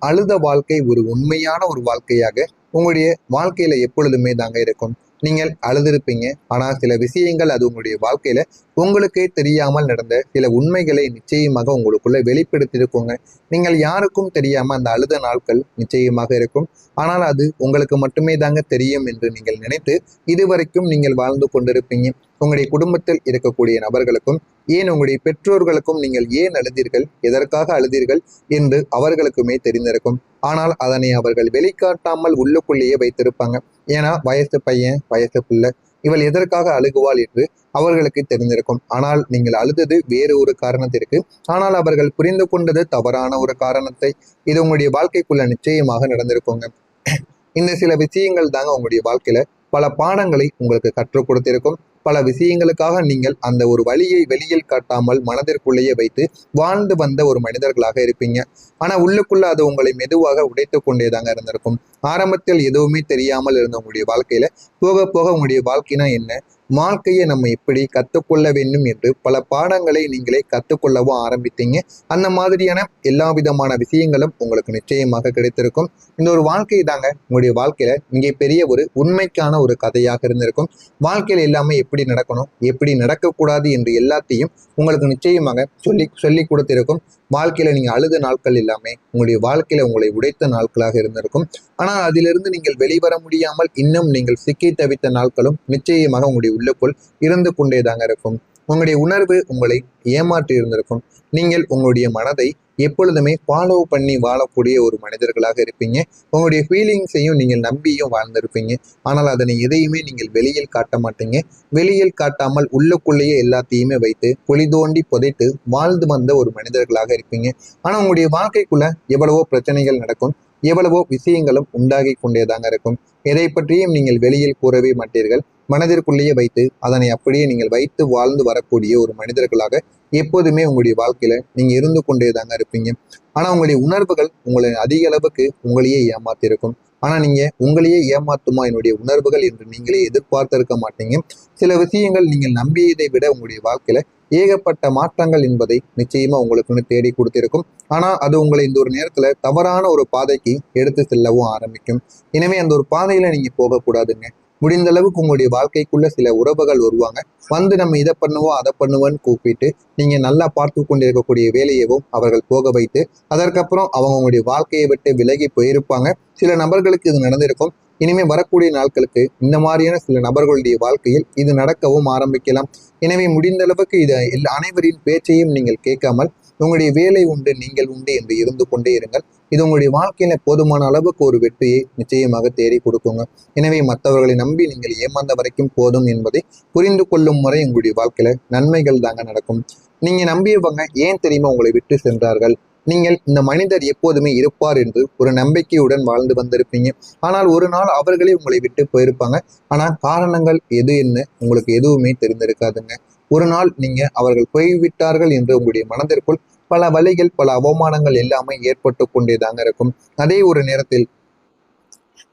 அழுத வாழ்க்கை ஒரு உண்மையான ஒரு வாழ்க்கையாக உங்களுடைய வாழ்க்கையில எப்பொழுதுமே தாங்க இருக்கும். நீங்கள் அழுதுருப்பீங்க. ஆனா சில விஷயங்கள் அது உங்களுடைய வாழ்க்கையில உங்களுக்கே தெரியாமல் நடந்த சில உண்மைகளை நிச்சயமாக உங்களுக்குள்ள வெளிப்படுத்தியிருக்குங்க. நீங்கள் யாருக்கும் தெரியாம அந்த அழுத நாட்கள் நிச்சயமாக இருக்கும். ஆனால் அது உங்களுக்கு மட்டுமே தாங்க தெரியும் என்று நீங்கள் நினைத்து இதுவரைக்கும் நீங்கள் வாழ்ந்து கொண்டிருப்பீங்க. உங்களுடைய குடும்பத்தில் இருக்கக்கூடிய நபர்களுக்கும், ஏன் உங்களுடைய பெற்றோர்களுக்கும் நீங்கள் ஏன் அழுதீர்கள், எதற்காக அழுதீர்கள் என்று அவர்களுக்குமே தெரிந்திருக்கும். ஆனால் அதனை அவர்கள் வெளிக்காட்டாமல் உள்ளுக்குள்ளேயே வைத்திருப்பாங்க. ஏன்னா வயசு பையன், வயசு பிள்ளை, இவள் எதற்காக அழுகுவாள் என்று அவர்களுக்கு தெரிந்திருக்கும். ஆனால் நீங்கள் அழுதது வேறு ஒரு காரணத்திற்கு. ஆனால் அவர்கள் புரிந்து கொண்டது தவறான ஒரு காரணத்தை. இது உங்களுடைய வாழ்க்கைக்குள்ள நிச்சயமாக நடந்திருக்குங்க. இந்த சில விஷயங்கள் தாங்க உங்களுடைய வாழ்க்கையில பல பாடங்களை உங்களுக்கு கற்றுக் கொடுத்திருக்கும். பல விஷயங்களுக்காக நீங்கள் அந்த ஒரு வழியை வெளியில் காட்டாமல் மனதிற்குள்ளேயே வைத்து வாழ்ந்து வந்த ஒரு மனிதர்களாக இருப்பீங்க. ஆனா உள்ளுக்குள்ள அது உங்களை மெதுவாக உடைத்து கொண்டேதாங்க இருந்திருக்கும். ஆரம்பத்தில் எதுவுமே தெரியாமல் இருந்த உங்களுடைய வாழ்க்கையில போக போக உங்களுடைய வாழ்க்கைனா என்ன, வாழ்க்கையை நம்ம எப்படி கற்றுக்கொள்ள வேண்டும் என்று பல பாடங்களை நீங்களே கற்றுக்கொள்ளவும் ஆரம்பித்தீங்க. அந்த மாதிரியான எல்லா விதமான விஷயங்களும் உங்களுக்கு நிச்சயமாக கிடைத்திருக்கும். இந்த ஒரு வாழ்க்கை தாங்க உங்களுடைய வாழ்க்கையில இங்கே பெரிய ஒரு உண்மைக்கான ஒரு கதையாக இருந்திருக்கும். வாழ்க்கையில எல்லாமே எப்படி நடக்கணும், எப்படி நடக்கக்கூடாது என்று எல்லாத்தையும் உங்களுக்கு நிச்சயமாக சொல்லி கொடுத்திருக்கும். வாழ்க்கையில நீங்க அழுத நாட்கள் எல்லாமே உங்களுடைய வாழ்க்கையில உங்களை உடைத்த நாட்களாக இருந்திருக்கும். ஆனால் அதிலிருந்து நீங்கள் வெளிவர முடியாமல் இன்னும் நீங்கள் சிக்கி தவித்த நாட்களும் நிச்சயமாக உங்களுடைய உள்ளுக்குள் இருந்து கொண்டேதாங்க இருக்கும். உங்களுடைய உணர்வு உங்களை ஏமாற்றி இருந்திருக்கும். நீங்கள் உங்களுடைய மனதை எப்பொழுதுமே ஃபாலோ பண்ணி வாழக்கூடிய ஒரு மனிதர்களாக இருப்பீங்க. உங்களுடைய ஃபீலிங்ஸையும் நீங்கள் நம்பியும் வாழ்ந்திருப்பீங்க. ஆனால் அதனை எதையுமே நீங்கள் வெளியில் காட்ட மாட்டீங்க. வெளியில் காட்டாமல் உள்ளுக்குள்ளேயே எல்லாத்தையுமே வைத்து குழி தோண்டி புதைத்து வாழ்ந்து வந்த ஒரு மனிதர்களாக இருப்பீங்க. ஆனால் உங்களுடைய வாழ்க்கைக்குள்ள எவ்வளவோ பிரச்சனைகள் நடக்கும், எவ்வளவோ விஷயங்களும் உண்டாகி கொண்டேதாங்க இருக்கும். எதை பற்றியும் நீங்கள் வெளியில் கூறவே மாட்டீர்கள். மனதிற்குள்ளேயே வைத்து அதனை அப்படியே நீங்கள் வைத்து வாழ்ந்து வரக்கூடிய ஒரு மனிதர்களாக எப்போதுமே உங்களுடைய வாழ்க்கையில நீங்க இருந்து கொண்டே தாங்க இருப்பீங்க. ஆனா உங்களுடைய உணர்வுகள் உங்களை அதிக அளவுக்கு உங்களையே ஏமாத்திருக்கும். ஆனா நீங்க உங்களையே ஏமாத்துமா என்னுடைய உணர்வுகள் என்று நீங்களே எதிர்பார்த்திருக்க மாட்டீங்க. சில விஷயங்கள் நீங்கள் நம்பியதை விட உங்களுடைய வாழ்க்கையில ஏகப்பட்ட மாற்றங்கள் என்பதை நிச்சயமா உங்களுக்குன்னு தேடி கொடுத்திருக்கும். ஆனா அது உங்களை இந்த ஒரு நேரத்துல தவறான ஒரு பாதைக்கு எடுத்து செல்லவும் ஆரம்பிக்கும். எனவே அந்த ஒரு பாதையில நீங்க போகக்கூடாதுங்க. முடிந்த அளவுக்கு உங்களுடைய வாழ்க்கைக்குள்ள சில உறவுகள் வருவாங்க. வந்து நம்ம இதை பண்ணுவோம் அதை பண்ணுவோன்னு கூப்பிட்டு நீங்க நல்லா பார்த்து கொண்டிருக்கக்கூடிய வேலையவும் அவர்கள் போக வைத்து அதற்கப்புறம் அவங்க உங்களுடைய வாழ்க்கையை விட்டு விலகி போயிருப்பாங்க. சில நபர்களுக்கு இது நடந்திருக்கும். இனிமே வரக்கூடிய நாட்களுக்கு இந்த மாதிரியான சில நபர்களுடைய வாழ்க்கையில் இது நடக்கவும் ஆரம்பிக்கலாம். எனவே முடிந்த அளவுக்கு இதை அனைவரின் பேச்சையும் நீங்கள் கேட்காமல் உங்களுடைய வேலை உண்டு, நீங்கள் உண்டு என்று இருந்து கொண்டே இருங்கள். இது உங்களுடைய வாழ்க்கையில போதுமான அளவுக்கு ஒரு வெற்றியை நிச்சயமாக தேடி கொடுக்குங்க. எனவே மற்றவர்களை நம்பி நீங்கள் ஏமாந்த வரைக்கும் போதும் என்பதை புரிந்து கொள்ளும் முறை உங்களுடைய வாழ்க்கையில நன்மைகள் தாங்க நடக்கும். நீங்க நம்பியவங்க ஏன் தெரியுமா உங்களை விட்டு சென்றார்கள்? நீங்கள் இந்த மனிதர் எப்போதுமே இருப்பார் என்று ஒரு நம்பிக்கையுடன் வாழ்ந்து வந்திருப்பீங்க. ஆனால் ஒரு நாள் அவர்களே உங்களை விட்டு போயிருப்பாங்க. ஆனா காரணங்கள் எது என்ன உங்களுக்கு எதுவுமே தெரிந்திருக்காதுங்க. ஒரு நாள் நீங்க அவர்கள் போய்விட்டார்கள் என்று உங்களுடைய மனதிற்குள் பல வழிகள், பல அவமானங்கள் எல்லாமே ஏற்பட்டு கொண்டேதாங்க இருக்கும். அதே ஒரு நேரத்தில்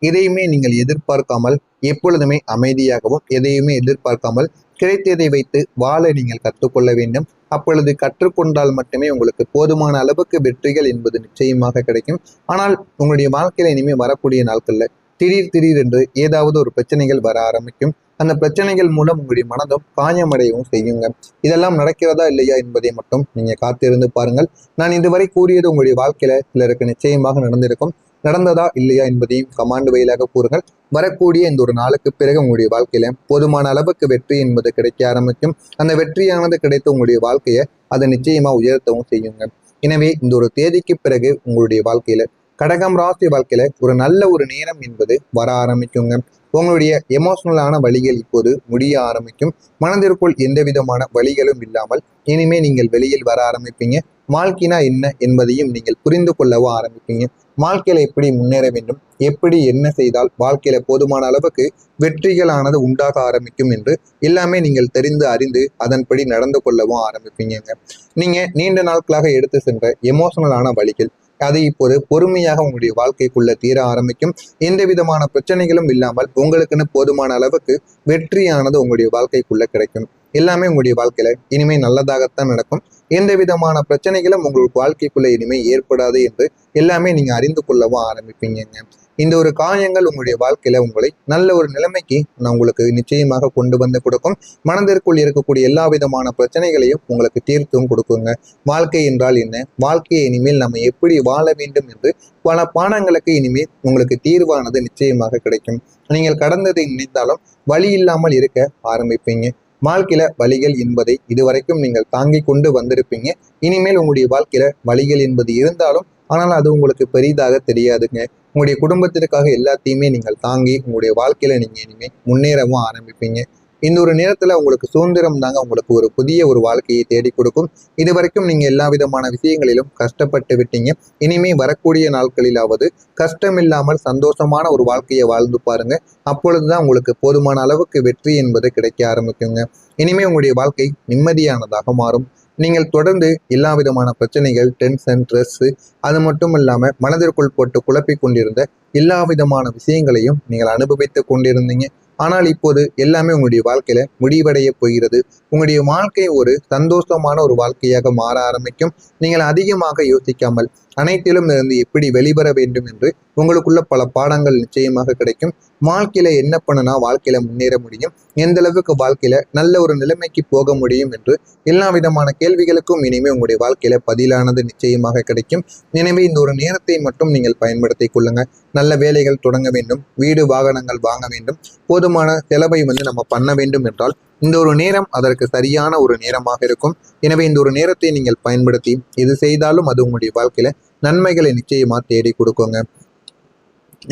எதையுமே நீங்கள் எதிர்பார்க்காமல் எப்பொழுதுமே அமைதியாகவும் எதையுமே எதிர்பார்க்காமல் கிடைத்ததை வைத்து வாழ நீங்கள் கற்றுக்கொள்ள வேண்டும். அப்பொழுது கற்றுக்கொண்டால் மட்டுமே உங்களுக்கு போதுமான அளவுக்கு வெற்றிகள் என்பது நிச்சயமாக கிடைக்கும். ஆனால் உங்களுடைய வாழ்க்கையில இனிமேல் வரக்கூடிய நாட்கள்ல திடீர் என்று ஏதாவது ஒரு பிரச்சனைகள் வர ஆரம்பிக்கும். அந்த பிரச்சனைகள் மூலம் உங்களுடைய மனதும் காயமடையவும் செய்யுங்க. இதெல்லாம் நடக்கிறதா இல்லையா என்பதை மட்டும் நீங்க காத்திருந்து பாருங்கள். நான் இதுவரை கூறியது உங்களுடைய வாழ்க்கையில சிலருக்கு நிச்சயமாக நடந்திருக்கும். நடந்ததா இல்லையா என்பதையும் கமாண்ட் வழியாக கூறுங்கள். வரக்கூடிய இந்த ஒரு நாளுக்கு பிறகு உங்களுடைய வாழ்க்கையில போதுமான அளவுக்கு வெற்றி என்பது கிடைக்க ஆரம்பிக்கும். அந்த வெற்றியானது கிடைத்து உங்களுடைய வாழ்க்கையை அதை நிச்சயமா உயர்த்தவும் செய்யுங்க. எனவே இந்த ஒரு தேதிக்கு பிறகு உங்களுடைய வாழ்க்கையில கடகம் ராசி வாழ்க்கையில ஒரு நல்ல ஒரு நேரம் என்பது வர ஆரம்பிக்குங்க. உங்களுடைய எமோஷனலான வழிகள் இப்போது முடிய ஆரம்பிக்கும். மனதிற்குள் எந்த விதமான வழிகளும் இல்லாமல் இனிமே நீங்கள் வெளியில் வர ஆரம்பிப்பீங்க. வாழ்க்கைனா என்ன என்பதையும் நீங்கள் புரிந்து கொள்ளவும் ஆரம்பிப்பீங்க. வாழ்க்கையில எப்படி முன்னேற வேண்டும், எப்படி என்ன செய்தால் வாழ்க்கையில போதுமான அளவுக்கு வெற்றிகளானது உண்டாக ஆரம்பிக்கும் என்று எல்லாமே நீங்கள் தெரிந்து அறிந்து அதன்படி நடந்து கொள்ளவும் ஆரம்பிப்பீங்க. நீங்க நீண்ட நாட்களாக எடுத்து சென்ற எமோஷனலான வழிகள் அது இப்போது பொறுமையாக உங்களுடைய வாழ்க்கைக்குள்ள தீர ஆரம்பிக்கும். எந்த விதமான பிரச்சனைகளும் இல்லாமல் உங்களுக்குன்னு போதுமான அளவுக்கு வெற்றியானது உங்களுடைய வாழ்க்கைக்குள்ள கிடைக்கும். எல்லாமே உங்களுடைய வாழ்க்கையில இனிமே நல்லதாகத்தான் நடக்கும். எந்த விதமான பிரச்சனைகளும் உங்களுக்கு வாழ்க்கைக்குள்ள இனிமே ஏற்படாது என்று எல்லாமே நீங்க அறிந்து கொள்ளவும் ஆரம்பிப்பீங்க. இந்த ஒரு காரியங்கள் உங்களுடைய வாழ்க்கையில உங்களை நல்ல ஒரு நிலைமைக்கு நான் உங்களுக்கு நிச்சயமாக கொண்டு வந்து கொடுக்கும். மனதிற்குள் இருக்கக்கூடிய எல்லா விதமான பிரச்சனைகளையும் உங்களுக்கு தீர்த்தும் கொடுக்குங்க. வாழ்க்கை என்றால் என்ன, வாழ்க்கையை இனிமேல் நம்ம எப்படி வாழ வேண்டும் என்று பல பாடங்களுக்கு இனிமேல் உங்களுக்கு தீர்வானது நிச்சயமாக கிடைக்கும். நீங்கள் கடந்ததை நினைத்தாலும் வழி இல்லாமல் இருக்க ஆரம்பிப்பீங்க. வாழ்க்கையில வழிகள் என்பதை இதுவரைக்கும் நீங்கள் தாங்கி கொண்டு வந்திருப்பீங்க. இனிமேல் உங்களுடைய வாழ்க்கையில வழிகள் என்பது இருந்தாலும் ஆனால் அது உங்களுக்கு பெரிதாக தெரியாதுங்க. உங்களுடைய குடும்பத்திற்காக எல்லாத்தையுமே நீங்கள் தாங்கி உங்களுடைய வாழ்க்கையில நீங்க இனிமே முன்னேறவும் ஆரம்பிப்பீங்க. இந்த ஒரு நேரத்துல உங்களுக்கு சுதந்திரம் தாங்க உங்களுக்கு ஒரு புதிய ஒரு வாழ்க்கையை தேடி கொடுக்கும். இது வரைக்கும் நீங்க எல்லா விதமான விஷயங்களிலும் கஷ்டப்பட்டு விட்டீங்க. இனிமே வரக்கூடிய நாட்களிலாவது கஷ்டம் இல்லாமல் சந்தோஷமான ஒரு வாழ்க்கையை வாழ்ந்து பாருங்க. அப்பொழுதுதான் உங்களுக்கு போதுமான அளவுக்கு வெற்றி என்பது கிடைக்க ஆரம்பிக்குங்க. இனிமே உங்களுடைய வாழ்க்கை நிம்மதியானதாக மாறும். நீங்கள் தொடர்ந்து எல்லா விதமான பிரச்சனைகள், டென்ஷன், ஸ்ட்ரெஸ், அது மட்டும் இல்லாம மனதிற்குள் போட்டு குழப்பிக் கொண்டிருந்த எல்லா விதமான விஷயங்களையும் நீங்கள் அனுபவித்துக் கொண்டிருந்தீங்க. ஆனால் இப்போது எல்லாமே உங்களுடைய வாழ்க்கையில முடிவடைய போகிறது. உங்களுடைய வாழ்க்கை ஒரு சந்தோஷமான ஒரு வாழ்க்கையாக மாற ஆரம்பிக்கும். நீங்கள் அதிகமாக யோசிக்காமல் அனைத்திலும் இருந்து எப்படி வெளிவர வேண்டும் என்று உங்களுக்குள்ள பல பாடங்கள் நிச்சயமாக கிடைக்கும். வாழ்க்கையில என்ன பண்ணுனா வாழ்க்கையில முன்னேற முடியும், எந்த அளவுக்கு வாழ்க்கையில நல்ல ஒரு நிலைமைக்கு போக முடியும் என்று எல்லா விதமான கேள்விகளுக்கும் இனிமே உங்களுடைய வாழ்க்கையில பதிலானது நிச்சயமாக கிடைக்கும். எனவே இந்த ஒரு நேரத்தை மட்டும் நீங்கள் பயன்படுத்தி கொள்ளுங்க. நல்ல வேலைகள் தொடங்க வேண்டும், வீடு வாகனங்கள் வாங்க வேண்டும், போதுமான செலவை நம்ம பண்ண வேண்டும் என்றால் இந்த ஒரு நேரம் அதற்கு சரியான ஒரு நேரமாக இருக்கும். எனவே இந்த ஒரு நேரத்தை நீங்கள் பயன்படுத்தி இது செய்தாலும் அது உங்களுடைய வாழ்க்கையில நன்மைகளை நிச்சயமா தேடி கொடுக்குங்க.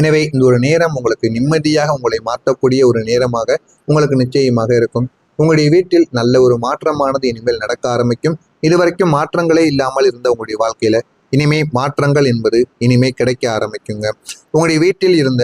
எனவே இந்த ஒரு நேரம் உங்களுக்கு நிம்மதியாக உங்களை மாற்றக்கூடிய ஒரு நேரமாக உங்களுக்கு நிச்சயமாக இருக்கும். உங்களுடைய வீட்டில் நல்ல ஒரு மாற்றமானது இனிமேல் நடக்க ஆரம்பிக்கும். இதுவரைக்கும் மாற்றங்களே இல்லாமல் இருந்த உங்களுடைய வாழ்க்கையில இனிமே மாற்றங்கள் என்பது இனிமே கிடைக்க ஆரம்பிக்குங்க. உங்களுடைய வீட்டில் இருந்த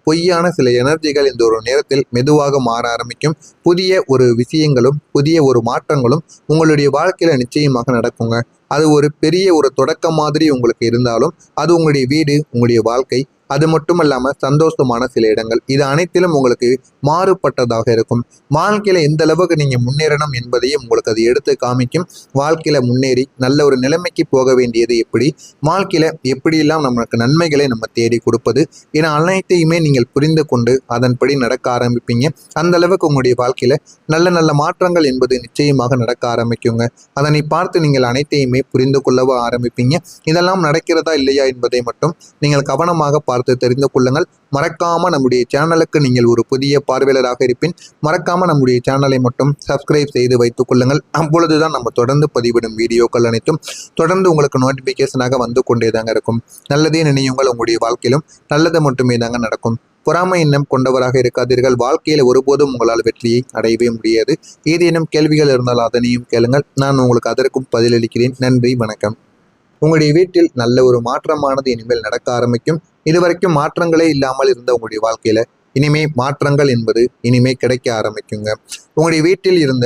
பொய்யான சில எனர்ஜிகள் இந்த ஒரு நேரத்தில் மெதுவாக மாற ஆரம்பிக்கும். புதிய ஒரு விஷயங்களும் புதிய ஒரு மாற்றங்களும் உங்களுடைய வாழ்க்கையில நிச்சயமாக நடக்குங்க. அது ஒரு பெரிய ஒரு தொடக்கம் மாதிரி உங்களுக்கு இருந்தாலும் அது உங்களுடைய வீடு, உங்களுடைய வாழ்க்கை, அது மட்டும் இல்லாம சந்தோஷமான சில இடங்கள், இது அனைத்திலும் உங்களுக்கு மாறுபட்டதாக இருக்கும். வாழ்க்கையில எந்த அளவுக்கு நீங்க முன்னேறணும் என்பதையும் உங்களுக்கு அது எடுத்து காமிக்கும். வாழ்க்கையில முன்னேறி நல்ல ஒரு நிலைமைக்கு போக வேண்டியது எப்படி, வாழ்க்கையில எப்படியெல்லாம் நமக்கு நன்மைகளை நம்ம தேடி கொடுப்பது என அனைத்தையுமே நீங்கள் புரிந்து கொண்டு அதன்படி நடக்க ஆரம்பிப்பீங்க. அந்த அளவுக்கு உங்களுடைய வாழ்க்கையில நல்ல நல்ல மாற்றங்கள் என்பது நிச்சயமாக நடக்க ஆரம்பிக்குங்க. அதனை பார்த்து நீங்கள் அனைத்தையுமே புரிந்து கொள்ளவும் ஆரம்பிப்பீங்க. இதெல்லாம் நடக்கிறதா இல்லையா என்பதை மட்டும் நீங்கள் கவனமாக பார்த்து தெரிந்து கொள்ளுங்கள். மறக்காம நம்முடைய சேனலுக்கு நீங்கள் ஒரு புதிய பார்வையாளராக இருப்பின் மறக்காம நம்முடைய சேனலை மட்டும் சப்ஸ்கிரைப் செய்து வைத்துக் கொள்ளுங்கள். அப்பொழுதுதான் நம்ம தொடர்ந்து பதிவிடும் வீடியோக்கள் அனைத்தும் தொடர்ந்து உங்களுக்கு நோட்டிபிகேஷனாக வந்து கொண்டே தாங்க இருக்கும். நல்லதே நினையுங்கள், உங்களுடைய வாழ்க்கையிலும் நல்லது மட்டுமே தாங்க நடக்கும். பொறாமை எண்ணம் கொண்டவராக இருக்காதீர்கள். வாழ்க்கையில ஒருபோதும் உங்களால் வெற்றியை அடையவே முடியாது. ஏதேனும் கேள்விகள் இருந்தால் அதனையும் கேளுங்கள், நான் உங்களுக்கு அதற்கும் பதிலளிக்கிறேன். நன்றி, வணக்கம். உங்களுடைய வீட்டில் நல்ல ஒரு மாற்றமானது இனிமேல் நடக்க ஆரம்பிக்கும். இதுவரைக்கும் மாற்றங்களே இல்லாமல் இருந்த உங்களுடைய வாழ்க்கையில இனிமே மாற்றங்கள் என்பது இனிமே கிடைக்க ஆரம்பிக்குங்க. உங்களுடைய வீட்டில் இருந்த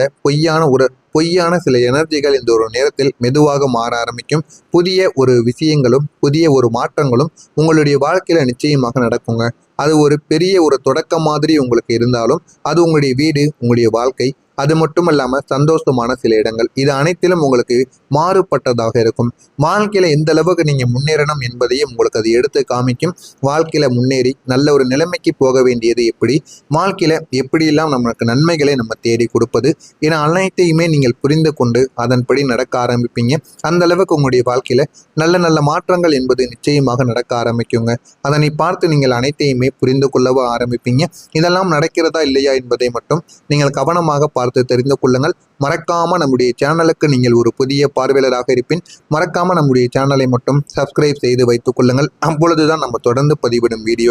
பொய்யான சில எனர்ஜிகள் இந்த ஒரு நேரத்தில் மெதுவாக மாற ஆரம்பிக்கும். புதிய ஒரு விஷயங்களும் புதிய ஒரு மாற்றங்களும் உங்களுடைய வாழ்க்கையில நிச்சயமாக நடக்குங்க. அது ஒரு பெரிய ஒரு தொடக்கம் மாதிரி உங்களுக்கு இருந்தாலும் அது உங்களுடைய வீடு, உங்களுடைய வாழ்க்கை, அது மட்டும் இல்லாம சந்தோஷமான சில இடங்கள், இது அனைத்திலும் உங்களுக்கு மாறுபட்டதாக இருக்கும். வாழ்க்கையில எந்த அளவுக்கு நீங்க முன்னேறணும் என்பதையும் உங்களுக்கு அது எடுத்து காமிக்கும். வாழ்க்கையில முன்னேறி நல்ல ஒரு நிலைமைக்கு போக வேண்டியது எப்படி, வாழ்க்கையில எப்படியெல்லாம் நமக்கு நன்மைகளை நம்ம தேடி கொடுப்பது என அனைத்தையுமே நீங்கள் புரிந்து கொண்டு அதன்படி நடக்க ஆரம்பிப்பீங்க. அந்த அளவுக்கு உங்களுடைய வாழ்க்கையில நல்ல நல்ல மாற்றங்கள் என்பது நிச்சயமாக நடக்க ஆரம்பிக்குங்க. அதனை பார்த்து நீங்கள் அனைத்தையுமே புரிந்து கொள்ளவும் ஆரம்பிப்பீங்க. இதெல்லாம் நடக்கிறதா இல்லையா என்பதை மட்டும் நீங்கள் கவனமாக பார்த்து தெரிந்து கொள்ளுங்கள். மறக்காம நம்முடைய சேனலுக்கு நீங்கள் ஒரு புதிய பார்வையாளராக இருப்பின் மறக்காம நம்முடைய சேனலை மட்டும் சப்ஸ்கிரைப் செய்து வைத்துக் கொள்ளுங்கள். அப்பொழுதுதான் நம்ம தொடர்ந்து பதிவிடும் வீடியோ